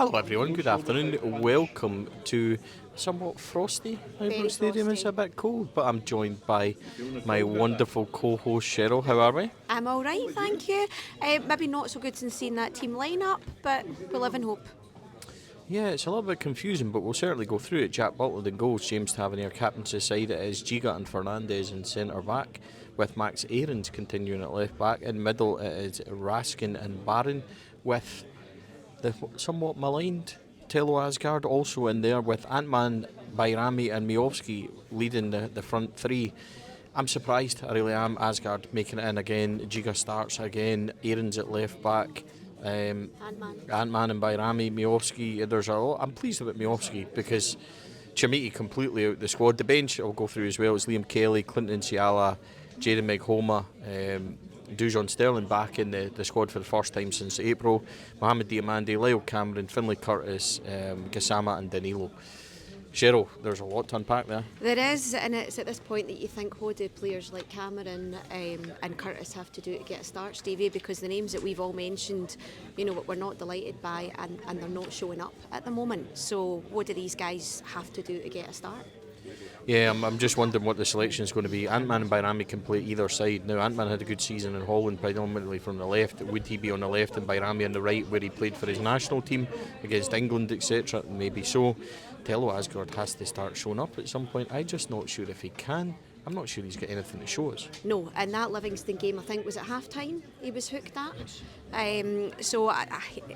Hello everyone, good afternoon. Welcome to somewhat frosty Ibrox Stadium. It's a bit cold, but I'm joined by my wonderful co-host Cheryl. How are we? I'm all right, thank you. Maybe not so good since seeing that team line-up, but we live in hope. Yeah, it's a little bit confusing, but we'll certainly go through it. Jack Butland in goals, James Tavernier captain's side. It is Giga and Fernandez in centre back, with Max Aarons continuing at left back. In middle it is Raskin and Barron, with the somewhat maligned Tello Asgard also in there, with Ant-Man, Bayrami and Miovski leading the front three. I'm surprised, I really am. Asgard making it in again, Giga starts again, Aarons at left back, Ant-Man and Bayrami, Miovski. There's a lot. I'm pleased with Miovski because Chamiti completely out the squad. The bench I'll go through as well. It's Liam Kelly, Clinton Ciala, Jaden Meghoma, Dujon Sterling back in the squad for the first time since April. Mohamed Diamande, Lyle Cameron, Finlay Curtis, Gassama and Danilo. Cheryl, there's a lot to unpack there. There is, and it's at this point that you think, what do players like Cameron and Curtis have to do to get a start, Stevie? Because the names that we've all mentioned, you know, we're not delighted by, and they're not showing up at the moment. So what do these guys have to do to get a start? Yeah, I'm just wondering what the selection is going to be. Ant-Man and Bayrami can play either side. Now, Ant-Man had a good season in Holland, predominantly from the left. Would he be on the left and Bayrami on the right, where he played for his national team against England, etc.? Maybe so. Tello Asgard has to start showing up at some point. I'm just not sure if he can. I'm not sure he's got anything to show us. No, and that Livingston game, I think, was at half-time he was hooked at. Yes. So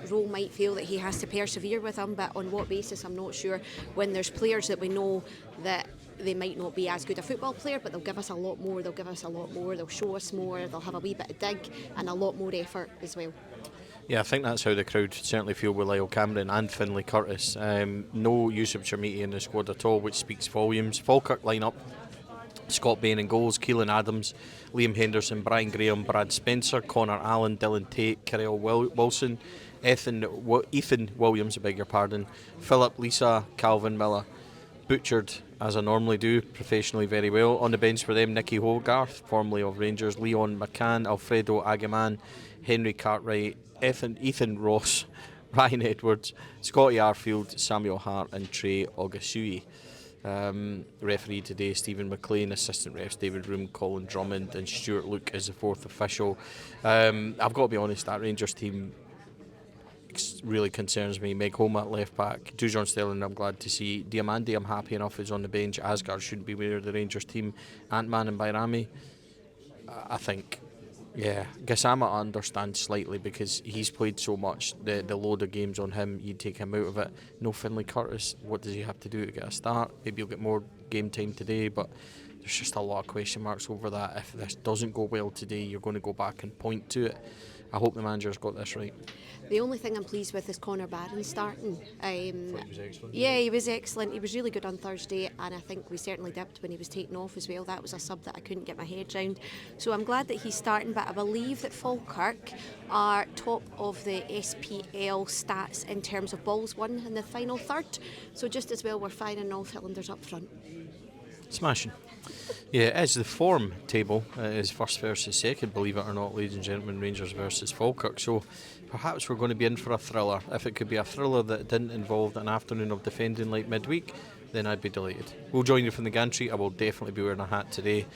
Rowe might feel that he has to persevere with him, but on what basis, I'm not sure. When there's players that we know that they might not be as good a football player, but they'll give us a lot more, they'll show us more, they'll have a wee bit of dig and a lot more effort as well. Yeah, I think that's how the crowd certainly feel with Lyle Cameron and Finlay Curtis. No use of Chamiti in the squad at all, which speaks volumes. Falkirk line-up: Scott Bain in goals, Keelan Adams, Liam Henderson, Brian Graham, Brad Spencer, Connor Allen, Dylan Tate, Kyrell Wilson, Ethan Williams, Philip Lisa, Calvin Miller. Butchered, as I normally do, professionally very well. On the bench for them, Nicky Hogarth, formerly of Rangers, Leon McCann, Alfredo Agaman, Henry Cartwright, Ethan Ross, Ryan Edwards, Scotty Arfield, Samuel Hart and Trey Ogasui. Referee today, Stephen McLean. Assistant refs, David Room, Colin Drummond and Stuart Luke as the fourth official. I've got to be honest, that Rangers team really concerns me. Meghoma at left back, Dujon Sterling I'm glad to see. Diamande I'm happy enough is on the bench. Asgard shouldn't be near the Rangers team. Ant-Man and Bayrami, I think, yeah, Gassama I understand slightly because he's played so much. The load of games on him, you take him out of it. No Finlay Curtis, what does he have to do to get a start? Maybe he'll get more game time today, but there's just a lot of question marks over that. If this doesn't go well today, you're going to go back and point to it. I hope the manager's got this right. The only thing I'm pleased with is Connor Barron starting. I thought he was excellent. Yeah, he was excellent. He was really good on Thursday, and I think we certainly dipped when he was taken off as well. That was a sub that I couldn't get my head round. So I'm glad that he's starting, but I believe that Falkirk are top of the SPL stats in terms of balls won in the final third. So just as well we're firing all cylinders up front. Smashing. Yeah, as the form table is first versus second, believe it or not, ladies and gentlemen, Rangers versus Falkirk. So perhaps we're going to be in for a thriller. If it could be a thriller that didn't involve an afternoon of defending like midweek, then I'd be delighted. We'll join you from the gantry. I will definitely be wearing a hat today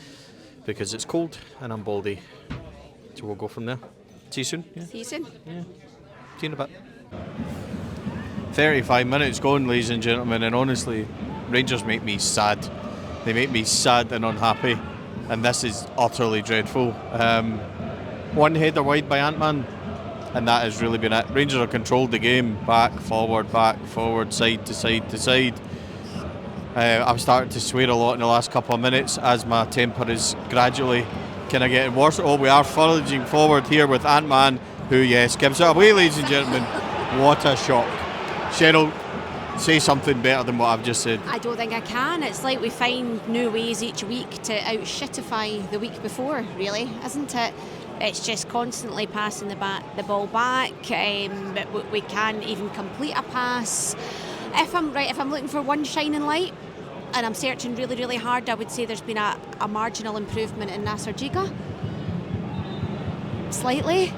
because it's cold and I'm baldy. So we'll go from there. See you soon. Yeah. See you soon. Yeah. See you in a bit. 35 minutes gone, ladies and gentlemen, and honestly, Rangers make me sad. They make me sad and unhappy, and this is utterly dreadful. One header wide by Ant-Man, and that has really been it. Rangers have controlled the game, back, forward, side to side to side. I've started to swear a lot in the last couple of minutes as my temper is gradually kind of getting worse. Oh, we are foraging forward here with Ant-Man, who, yes, gives it away, ladies and gentlemen. What a shock. Cheryl, say something better than what I've just said. I don't think I can. It's like we find new ways each week to out-shitify the week before, really, isn't it? It's just constantly passing the ball back. But we can't even complete a pass. If I'm looking for one shining light, and I'm searching really, really hard, I would say there's been a marginal improvement in Nasser Giga. Slightly.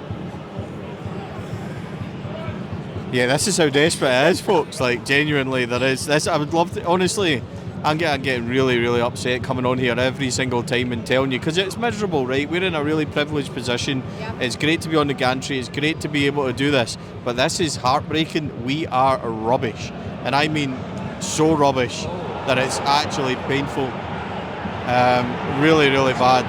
Yeah, this is how desperate it is, folks. Like, genuinely, there is this. I would love to, honestly. I'm getting really, really upset coming on here every single time and telling you, because it's miserable, right? We're in a really privileged position. Yep. It's great to be on the gantry. It's great to be able to do this, but this is heartbreaking. We are rubbish, and I mean so rubbish that it's actually painful. Really, really bad.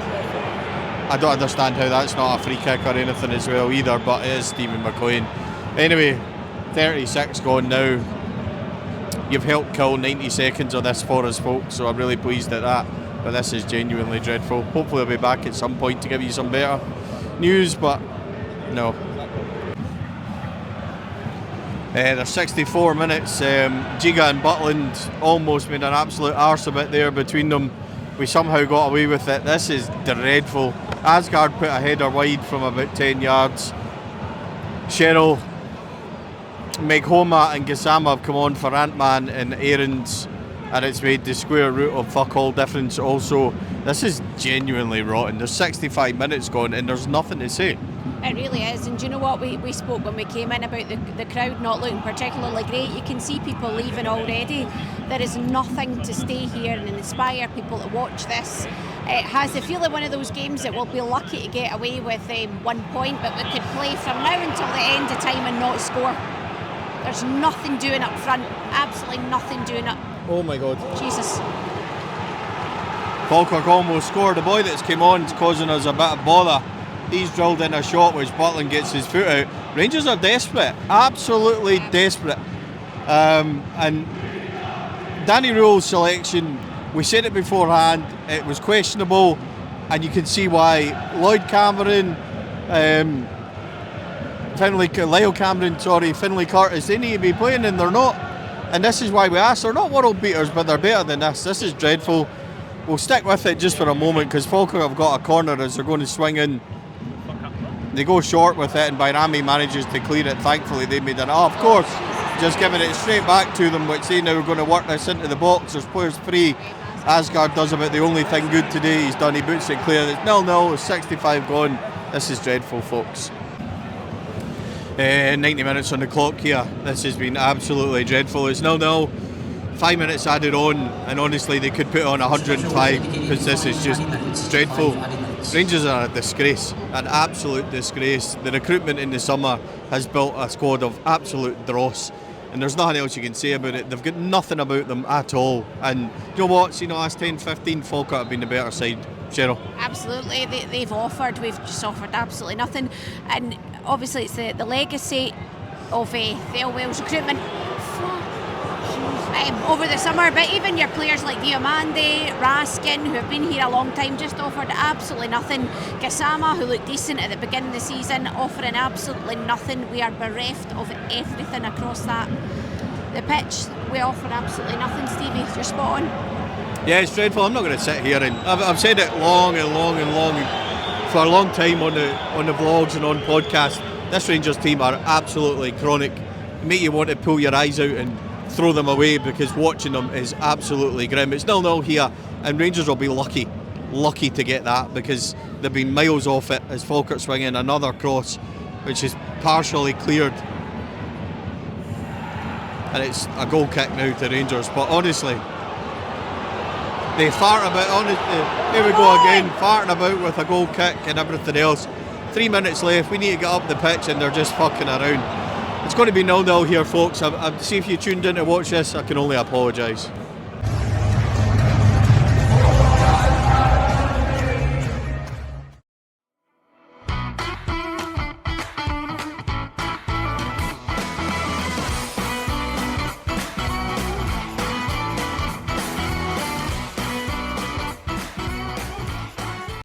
I don't understand how that's not a free kick or anything as well either, but it is Stephen McLean. Anyway, 36 gone now. You've helped kill 90 seconds of this for us, folks, so I'm really pleased at that. But this is genuinely dreadful. Hopefully I'll be back at some point to give you some better news, but no. There's 64 minutes. Giga and Butland almost made an absolute arse of it there between them. We somehow got away with it. This is dreadful. Asgard put a header wide from about 10 yards. Cheryl, Meghoma and Gassama have come on for Ant-Man and Aarons, and it's made the square root of fuck all difference also. This is genuinely rotten. There's 65 minutes gone and there's nothing to say. It really is, and do you know what, we spoke when we came in about the crowd not looking particularly great. You can see people leaving already. There is nothing to stay here and inspire people to watch this. It has the feel of one of those games that we'll be lucky to get away with 1 point, but we could play from now until the end of time and not score. There's nothing doing up front, absolutely nothing doing up. Oh my God. Jesus. Falkirk almost scored. The boy that's came on is causing us a bit of bother. He's drilled in a shot which Butland gets his foot out. Rangers are desperate, absolutely desperate. And Danny Rule's selection, we said it beforehand, it was questionable, and you can see why. Lloyd Cameron, Finlay Curtis, they need to be playing and they're not. And this is why we asked. They're not world beaters, but they're better than this. This is dreadful. We'll stick with it just for a moment because Falkirk have got a corner as they're going to swing in. They go short with it and Bayrami manages to clear it. Thankfully they made it. Oh, of course, just giving it straight back to them, which they now are going to work this into the box. There's players free. Asgard does about the only thing good today he's done. He boots it clear. It's 0-0, 65 gone. This is dreadful, folks. 90 minutes on the clock here. This has been absolutely dreadful. It's 0-0, 5 minutes added on, and honestly they could put on 105 because this is just dreadful. Rangers are a disgrace, an absolute disgrace. The recruitment in the summer has built a squad of absolute dross, and there's nothing else you can say about it. They've got nothing about them at all, and you know what, last 10-15 Falkirk have been the better side. Cheryl? Absolutely, they've offered, we've just offered absolutely nothing, and obviously it's the legacy of the Wales recruitment over the summer, but even your players like Diomande, Raskin, who have been here a long time, just offered absolutely nothing. Gassama, who looked decent at the beginning of the season, offering absolutely nothing. We are bereft of everything across that. The pitch, we offer absolutely nothing. Stevie, you're spot on. Yeah, it's dreadful. I'm not going to sit here and I've said it long for a long time on the vlogs and on podcasts. This Rangers team are absolutely chronic. They make you want to pull your eyes out and throw them away because watching them is absolutely grim. It's 0-0 here, and Rangers will be lucky to get that because they've been miles off it as Falkirk swing in another cross, which is partially cleared, and it's a goal kick now to Rangers. But honestly, they fart about. Here we go again, farting about with a goal kick and everything else. 3 minutes left. We need to get up the pitch, and they're just fucking around. It's going to be 0-0 here, folks. See if you tuned in to watch this, I can only apologise.